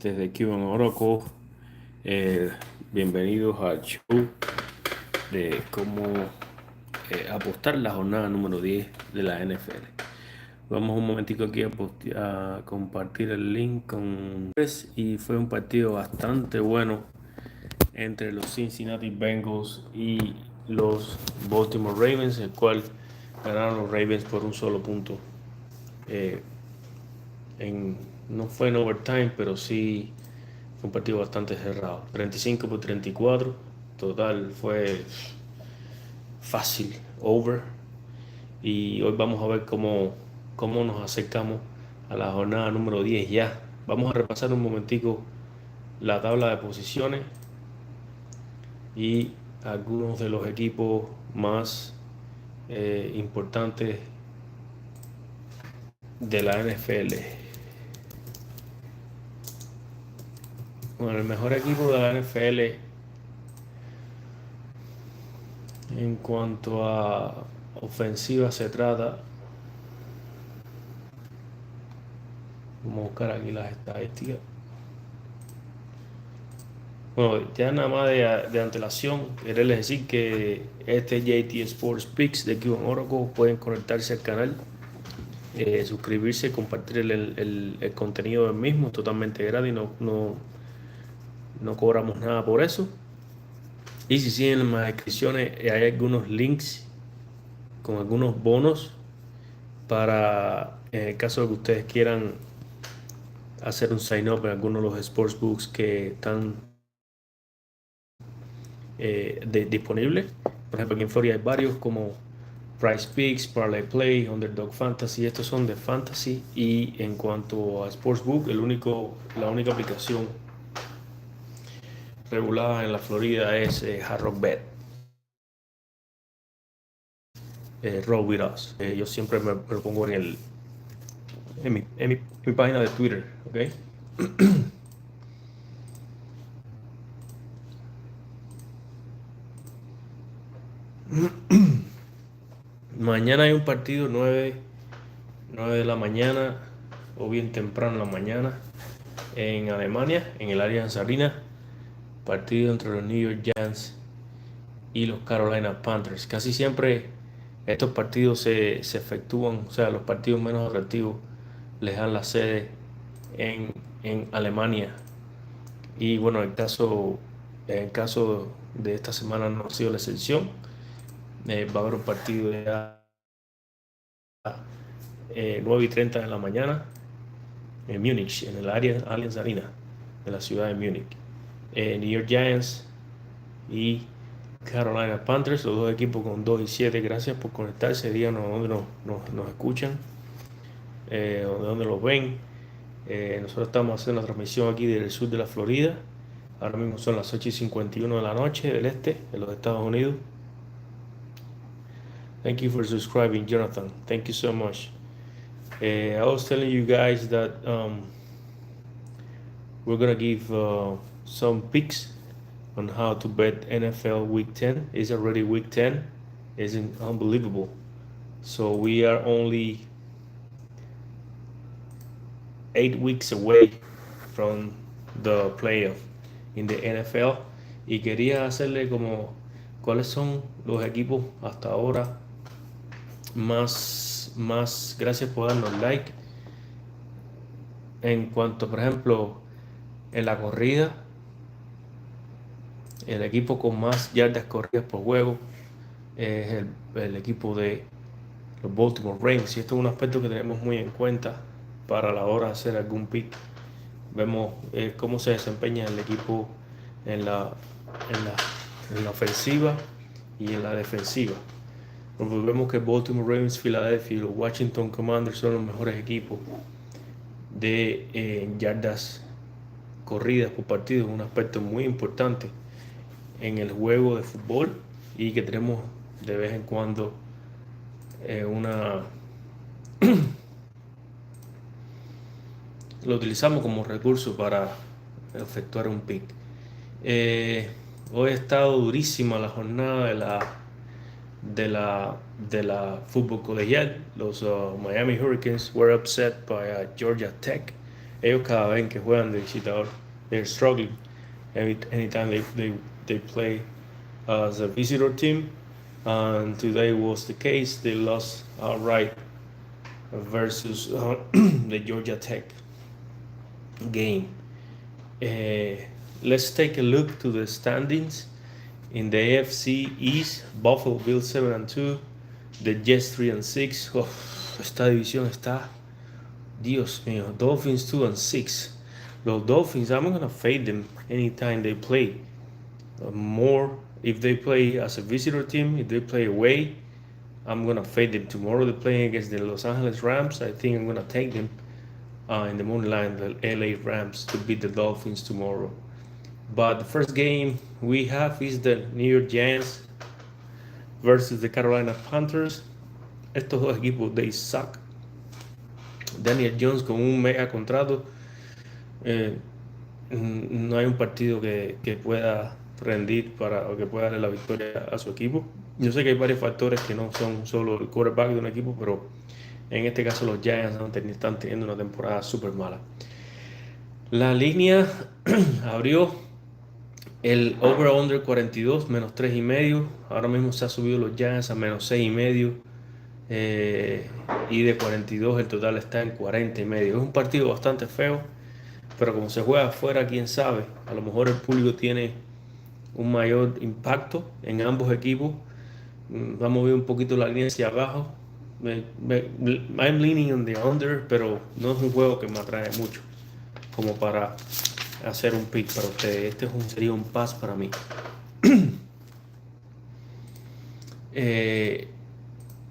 oyentes de Cuban Oracle, bienvenidos al show de cómo apostar la jornada número 10 de la NFL. Vamos un momentico aquí a compartir el link con ustedes. Y fue un partido bastante bueno entre los Cincinnati Bengals y los Baltimore Ravens, el cual ganaron los Ravens por un solo punto. No fue en overtime, pero sí fue un partido bastante cerrado. 35-34. Total, fue fácil, over. Y hoy vamos a ver cómo nos acercamos a la jornada número 10 ya. Vamos a repasar un momentico la tabla de posiciones y algunos de los equipos más importantes de la NFL. Bueno, el mejor equipo de la NFL en cuanto a ofensiva se trata. Vamos a buscar aquí las estadísticas. Bueno, ya nada más de antelación, quererles decir que este JTSportsPicks de Cuban Oracle pueden conectarse al canal, suscribirse, compartir el contenido del mismo, totalmente gratis, no cobramos nada por eso. Y si siguen en las descripciones, hay algunos links con algunos bonos para, en el caso de que ustedes quieran hacer un sign up en algunos de los sportsbooks que están disponibles. Por ejemplo, aquí en Florida hay varios como Price Picks, Parlay Play, Underdog Fantasy. Estos son de Fantasy. Y en cuanto a Sportsbook, la única aplicación regulada en la Florida es Hard Rock Bet. Roll With Us. Yo siempre me lo pongo en mi página de Twitter. ¿Okay? Mañana hay un partido 9 de la mañana o bien temprano en la mañana en Alemania, en el Allianz Arena. Partido entre los New York Giants y los Carolina Panthers. Casi siempre estos partidos se efectúan, o sea, los partidos menos atractivos les dan la sede en Alemania. Y bueno, el caso de esta semana no ha sido la excepción. Va a haber un partido de 9:30 de la mañana en Múnich, en el área Allianz Arena de la ciudad de Múnich. New York Giants y Carolina Panthers, los dos equipos con 2-7. Gracias por conectarse, díganos dónde nos escuchan, dónde los ven. Nosotros estamos haciendo la transmisión aquí del sur de la Florida. Ahora mismo son las 8:51 de la noche del este de los Estados Unidos. Thank you for subscribing, Jonathan. Thank you so much. I was telling you guys that we're gonna give some picks on how to bet NFL Week 10. It's already Week 10. It's unbelievable. So we are only 8 weeks away from the playoff in the NFL. Y quería hacerle como cuáles son los equipos hasta ahora más gracias por darnos like. En cuanto, por ejemplo, en la corrida, el equipo con más yardas corridas por juego es el equipo de los Baltimore Ravens. Y esto es un aspecto que tenemos muy en cuenta para la hora de hacer algún pick. Vemos cómo se desempeña el equipo en la ofensiva y en la defensiva. Pues vemos que Baltimore Ravens, Philadelphia y los Washington Commanders son los mejores equipos de yardas corridas por partido, un aspecto muy importante en el juego de fútbol y que tenemos de vez en cuando lo utilizamos como recurso para efectuar un pick. Hoy ha estado durísima la jornada de la fútbol colegial. Los Miami Hurricanes were upset by Georgia Tech ellos cada vez que juegan de visitador, they're struggling anytime they play as a visitor team. And today was the case. They lost outright versus the Georgia Tech game. Let's take a look to the standings. In the AFC East, Buffalo Bills 7-2, the Jets 3-6. Oh, esta división está, Dios mío, Dolphins 2-6. Los Dolphins, I'm gonna fade them anytime they play. More if they play as a visitor team, if they play away, I'm gonna fade them. Tomorrow they're playing against the Los Angeles Rams. I think I'm gonna take them in the money line, the LA Rams, to beat the Dolphins tomorrow. But the first game we have is the New York Giants versus the Carolina Panthers. Estos dos equipos, they suck. Daniel Jones con un mega contrato. No hay un partido que pueda rendir o que pueda darle la victoria a su equipo. Yo sé que hay varios factores que no son solo el quarterback de un equipo, pero en este caso los Giants están teniendo una temporada súper mala. La línea abrió el over-under 42, menos 3.5. Ahora mismo se ha subido los Giants a menos 6.5. Y de 42 el total está en 40.5. Es un partido bastante feo, pero como se juega afuera, quién sabe. A lo mejor el público tiene un mayor impacto en ambos equipos. Vamos a ver un poquito la línea hacia abajo. I'm leaning on the under, pero no es un juego que me atrae mucho como para hacer un pick para ustedes. Sería un pass para mí.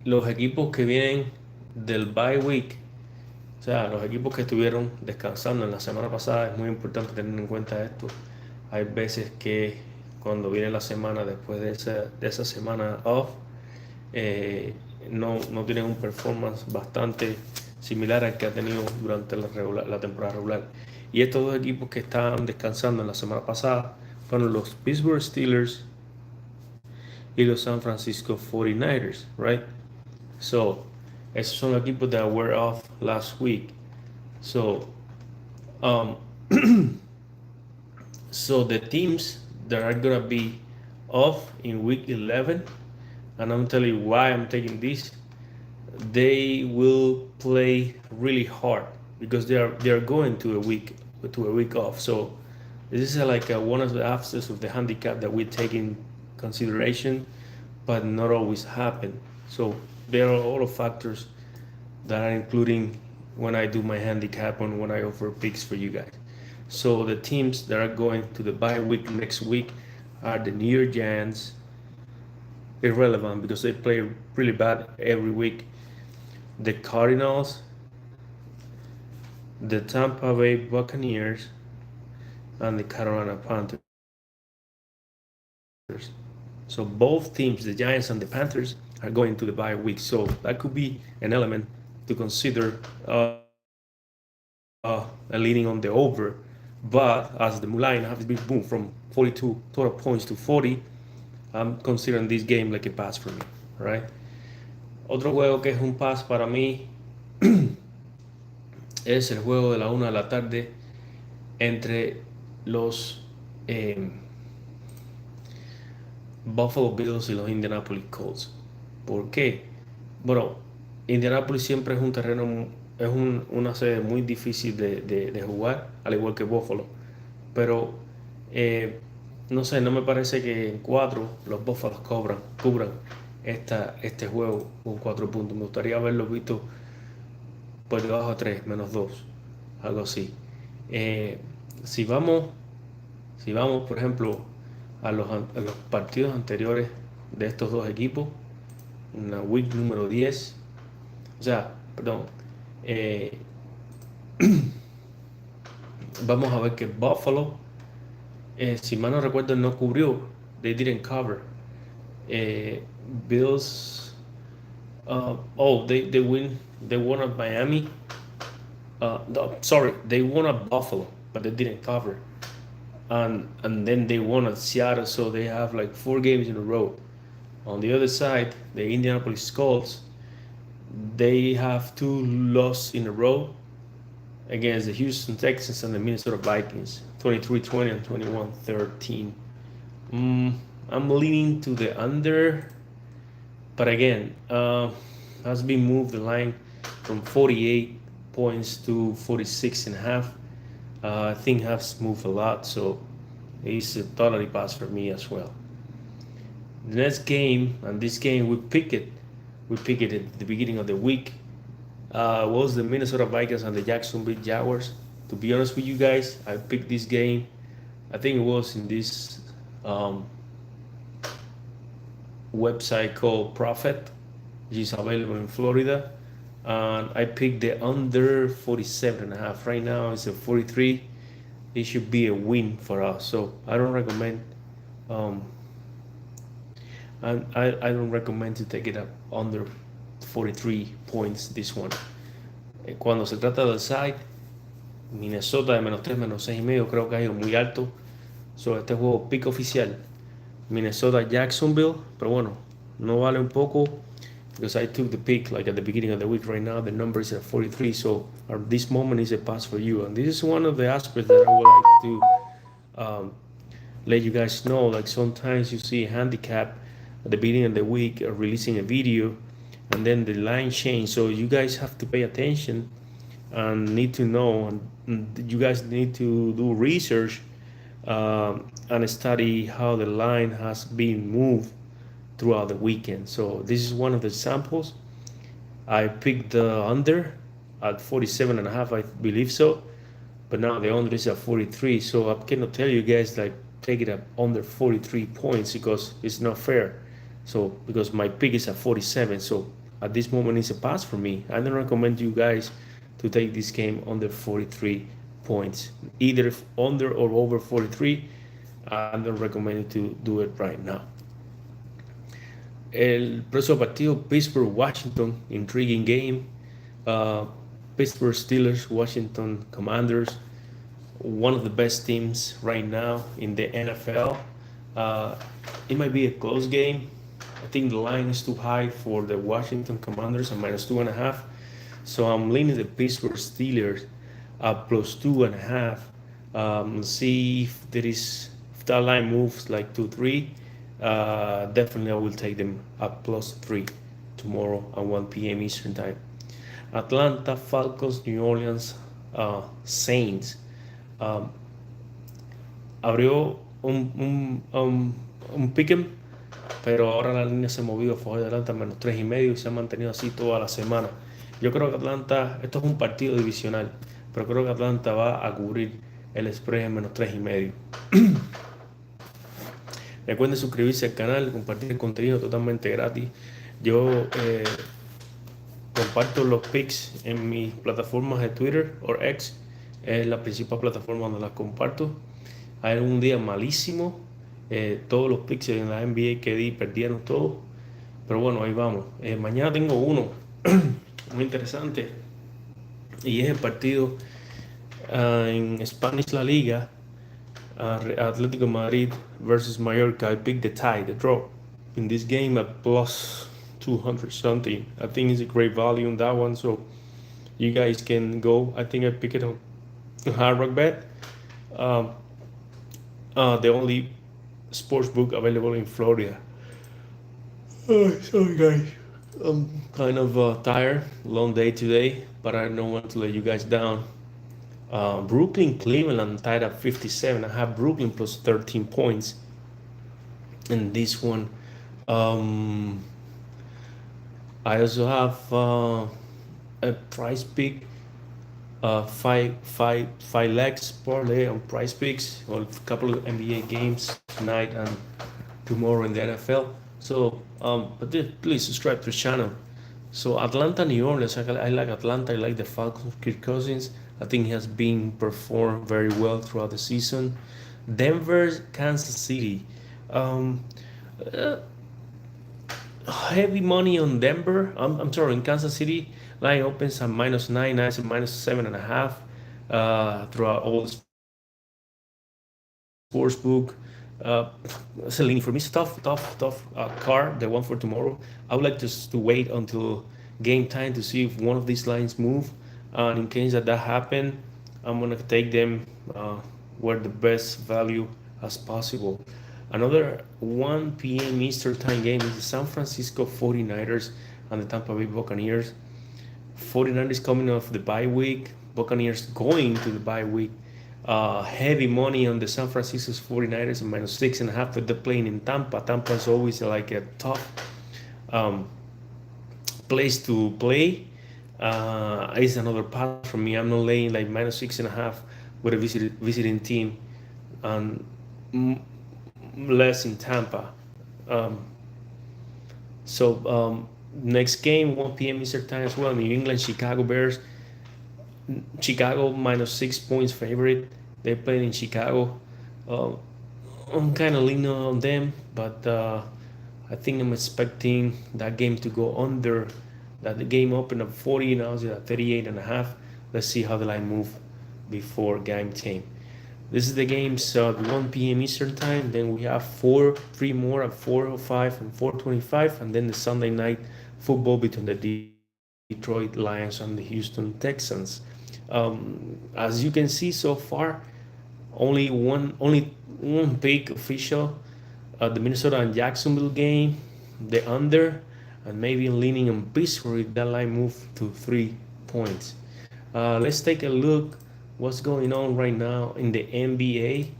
Los equipos que vienen del bye week, o sea, los equipos que estuvieron descansando en la semana pasada, es muy importante tener en cuenta esto. Hay veces que cuando viene la semana después de esa semana off, no tienen un performance bastante similar al que ha tenido durante la temporada regular. Y estos dos equipos que estaban descansando en la semana pasada fueron los Pittsburgh Steelers y los San Francisco 49ers, right? So, esos son equipos that were off last week. So, so the teams that are gonna be off in week 11, and I'm telling you why I'm taking this, they will play really hard because they are going to a week off. So this is like one of the aspects of the handicap that we take in consideration, but not always happen. So there are a lot of factors that are including when I do my handicap and when I offer picks for you guys. So the teams that are going to the bye week next week are the New York Giants. Irrelevant because they play really bad every week. The Cardinals, the Tampa Bay Buccaneers, and the Carolina Panthers. So both teams, the Giants and the Panthers, are going to the bye week. So that could be an element to consider leaning on the over. But as the line has been moved from 42 total points to 40, I'm considering this game like a pass for me, right? Otro juego que es un pass para mí es el juego de la 1 de la tarde entre los Buffalo Bills y los Indianapolis Colts. ¿Por qué? Bueno, Indianapolis siempre es un terreno, es una sede muy difícil de jugar, al igual que Buffalo. Pero no sé, no me parece que en 4 los Buffalo cubran este juego con 4 puntos. Me gustaría haberlo visto por debajo de 3, menos 2, algo así. Si vamos, por ejemplo, a los partidos anteriores de estos dos equipos, en la week número 10, vamos a ver que Buffalo, si mal no recuerdo, no cubrió. They didn't cover. Bills, they won at Miami. They won at Buffalo, but they didn't cover. And then they won at Seattle, so they have like 4 games in a row. On the other side, the Indianapolis Colts, they have 2 losses in a row. against the Houston Texans and the Minnesota Vikings, 23-20 and 21-13. I'm leaning to the under, but again, has been moved the line from 48 points to 46 and a half. I think has moved a lot, so it's a totally pass for me as well. The next game, and this game we pick it at the beginning of the week, was the Minnesota Vikings and the Jacksonville Jaguars. To be honest with you guys, I picked this game. I think it was in this website called Prophet, which is available in Florida. And I picked the under 47.5. Right now it's at 43. It should be a win for us. So I don't recommend I don't recommend to take it up under 43 points this one. Cuando se trata del side, Minnesota de -3, -6.5, creo que ha ido muy alto. So este juego pick oficial, Minnesota Jacksonville, pero bueno, no vale un poco because I took the pick like at the beginning of the week. Right now the number is at 43, so at this moment is a pass for you. And this is one of the aspects that I would like to let you guys know. Like sometimes you see a handicap at the beginning of the week releasing a video and then the line change, so you guys have to pay attention and need to know, and you guys need to do research and study how the line has been moved throughout the weekend. So this is one of the samples. I picked the under at 47.5, I believe so, but now the under is at 43, so I cannot tell you guys like take it up under 43 points because it's not fair. So because my pick is at 47, so at this moment it's a pass for me. I don't recommend you guys to take this game under 43 points, either under or over 43. I don't recommend you to do it right now. El próximo partido, Pittsburgh-Washington, intriguing game. Pittsburgh Steelers, Washington Commanders, one of the best teams right now in the NFL. It might be a close game. I think the line is too high for the Washington Commanders at -2.5. So I'm leaning the Pittsburgh Steelers at +2.5. See if that line moves like 2-3. Definitely I will take them at +3 tomorrow at 1 p.m. Eastern time. Atlanta Falcons, New Orleans Saints. Abrió un pick'em, pero ahora la línea se ha movido a favor de Atlanta a -3.5 y se ha mantenido así toda la semana. Yo creo que Atlanta, esto es un partido divisional, pero creo que Atlanta va a cubrir el spread en -3.5. Recuerden suscribirse al canal, compartir el contenido totalmente gratis. Yo comparto los picks en mis plataformas de Twitter o X. Es la principal plataforma donde las comparto. Hay un día malísimo. Todos los picks en la NBA que di perdieron todos. Pero bueno, ahí vamos. Mañana tengo uno muy interesante. Y es el partido en Spanish La Liga. Atlético Madrid versus Mallorca. I picked the tie, the draw in this game at +200 something. I think it's a great value on that one, so you guys can go. I think I picked it on Hard Rock Bet, the only sports book available in Florida. Sorry guys, I'm kind of tired, long day today, but I don't want to let you guys down. Brooklyn, Cleveland tied at 57. I have Brooklyn plus 13 points in this one. I also have a price pick, five legs parlay on price picks, or a couple of NBA games tonight and tomorrow in the NFL. So, but please subscribe to the channel. So Atlanta, New Orleans, I like Atlanta. I like the Falcons, Kirk Cousins. I think he has been performed very well throughout the season. Denver, Kansas City. Heavy money on Denver. I'm sorry, in Kansas City. Line opens at -9, now it's at -7.5. Throughout all the sportsbook. Celine, for me, it's tough card, the one for tomorrow. I would like to wait until game time to see if one of these lines move. And in case that happened, I'm gonna take them where the best value as possible. Another 1 p.m. Eastern time game is the San Francisco 49ers and the Tampa Bay Buccaneers. 49ers coming off the bye week, Buccaneers going to the bye week. Heavy money on the San Francisco 49ers and -6.5, but they're playing in Tampa. Tampa is always like a tough um, place to play. It's another part for me. I'm not laying like -6.5 with a visiting team and less in Tampa. Um, so next game, 1 p.m. Eastern time as well. New England, Chicago Bears. Chicago -6 points favorite. They're playing in Chicago. I'm kind of leaning on them, but I think I'm expecting that game to go under. That the game opened up 40, now it's at 38.5. Let's see how the line move before game time. This is the games at 1 p.m. Eastern time. Then we have three more at 4:05 and 4:25, and then the Sunday night football between the Detroit Lions and the Houston Texans. As you can see so far, only one pick official. The Minnesota and Jacksonville game, the under, and maybe leaning on Pittsburgh. That line move to 3 points. Let's take a look what's going on right now in the NBA.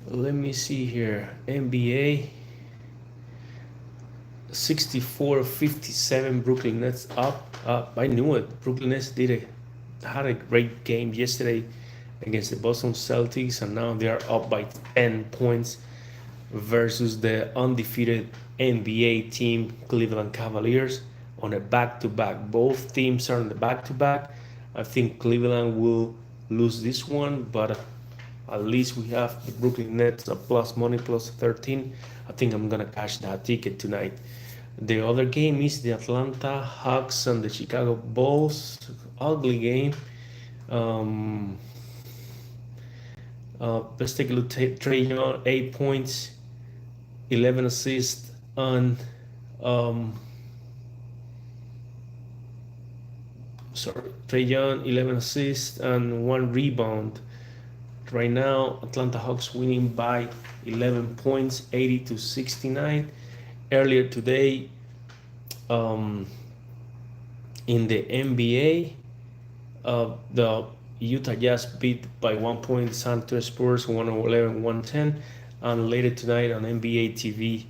Let me see here. NBA 64-57 Brooklyn Nets up. I knew it. Brooklyn Nets had a great game yesterday against the Boston Celtics, and now they are up by 10 points versus the undefeated NBA team Cleveland Cavaliers on a back-to-back. Both teams are on the back-to-back. I think Cleveland will lose this one, but at least we have the Brooklyn Nets at plus money, plus 13. I think I'm gonna cash that ticket tonight. The other game is the Atlanta Hawks and the Chicago Bulls. Ugly game. Let's take a look. Trae Young, 8 points, 11 assists, and Trae Young, 11 assists and 1 rebound. Right now, Atlanta Hawks winning by 11 points, 80-69. Earlier today, in the NBA, the Utah Jazz beat by 1 point San Antonio Spurs 111-110, and later tonight on NBA TV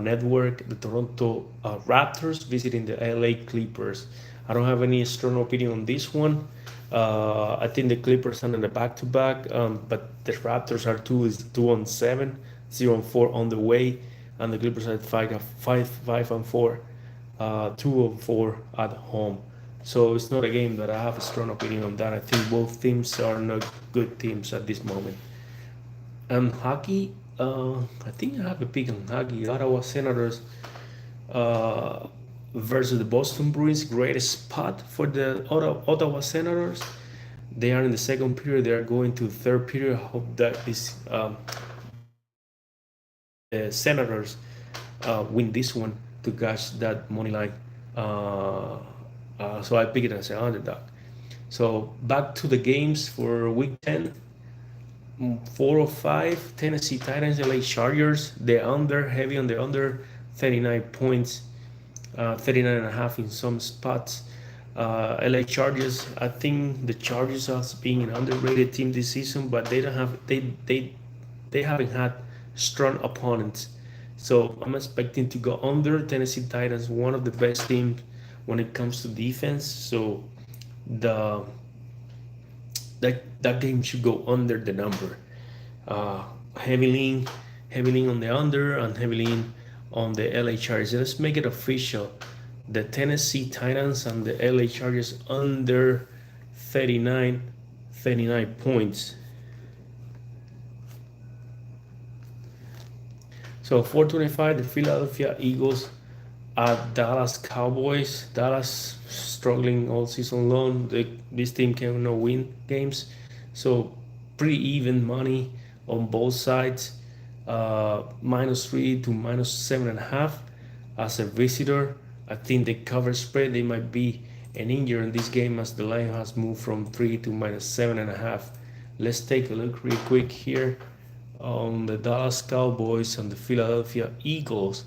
network, the Toronto Raptors visiting the LA Clippers. I don't have any strong opinion on this one. I think the Clippers are in the back-to-back, but the Raptors are 2-7, 0-4 on the way, and the Clippers are 5-4, 2-4 at home. So it's not a game that I have a strong opinion on that. I think both teams are not good teams at this moment. And hockey, I think I have a pick on hockey. Ottawa Senators versus the Boston Bruins. Great spot for the Ottawa Senators. They are in the second period. They are going to third period. I hope that this the Senators win this one to catch that money line. So I pick it as an underdog. So back to the games for week 10. 4:05 Tennessee Titans, LA Chargers. The under, heavy on the under, 39 points, 39.5 in some spots. LA Chargers, I think the Chargers are being an underrated team this season, but they don't have they haven't had strong opponents. So I'm expecting to go under. Tennessee Titans, one of the best teams when it comes to defense. So that game should go under the number. Heavy lean on the under and heavy lean on the LA Chargers. Let's make it official. The Tennessee Titans and the LA Chargers under 39 points. So 425, the Philadelphia Eagles at Dallas Cowboys. Dallas struggling all season long. This team cannot win games. So pretty even money on both sides. -3 to -7.5 as a visitor. I think the cover spread, they might be an injury in this game as the line has moved from 3 to -7.5. Let's take a look real quick here on the Dallas Cowboys and the Philadelphia Eagles.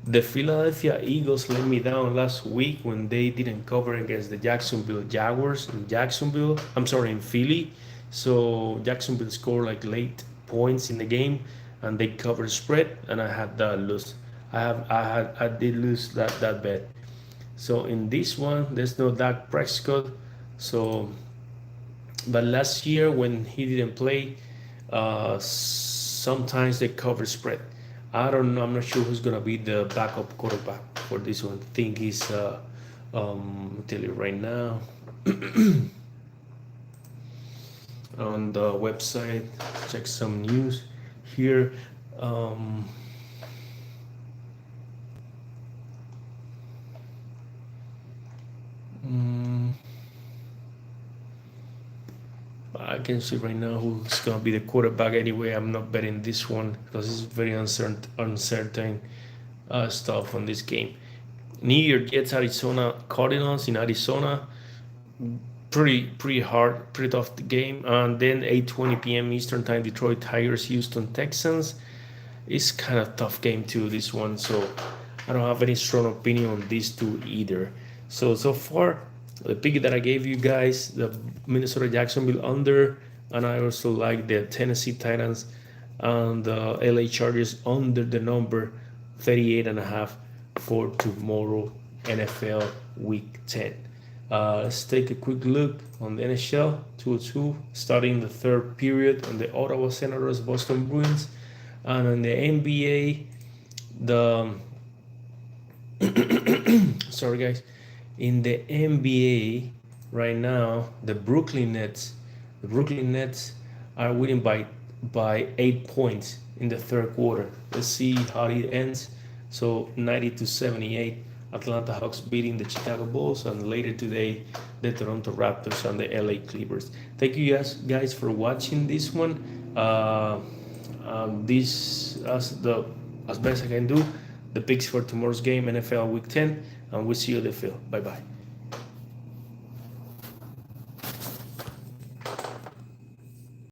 The Philadelphia Eagles let me down last week when they didn't cover against the Jacksonville Jaguars in Jacksonville. I'm sorry, in Philly. So Jacksonville scored like late points in the game, and they covered spread, and I had that lose. I did lose that bet. So in this one, there's no Dak Prescott. So, but last year when he didn't play, sometimes they cover spread. I don't know. I'm not sure who's gonna be the backup quarterback for this one. I think he's I'll tell you right now. On the website, check some news here. I can see right now who's gonna be the quarterback. Anyway, I'm not betting this one because it's very uncertain stuff on this game. New York Jets, Arizona Cardinals in Arizona. Pretty hard, pretty tough game. And then 8:20 p.m. Eastern Time, Detroit Tigers, Houston Texans. It's kind of tough game too, this one. So I don't have any strong opinion on these two either. So far, the pick that I gave you guys, the Minnesota Jacksonville under, and I also like the Tennessee Titans and the LA Chargers under the number 38.5 for tomorrow NFL Week 10. Let's take a quick look on the NHL 2-2, starting the third period on the Ottawa Senators, Boston Bruins, and on the NBA, sorry guys, in the NBA right now, the Brooklyn Nets are winning by 8 points in the third quarter. Let's see how it ends. So 90-78. Atlanta Hawks beating the Chicago Bulls, and later today the Toronto Raptors and the LA Clippers. Thank you guys for watching this one. This as best I can do. The picks for tomorrow's game, NFL Week 10, and we'll see you at the field. Bye bye.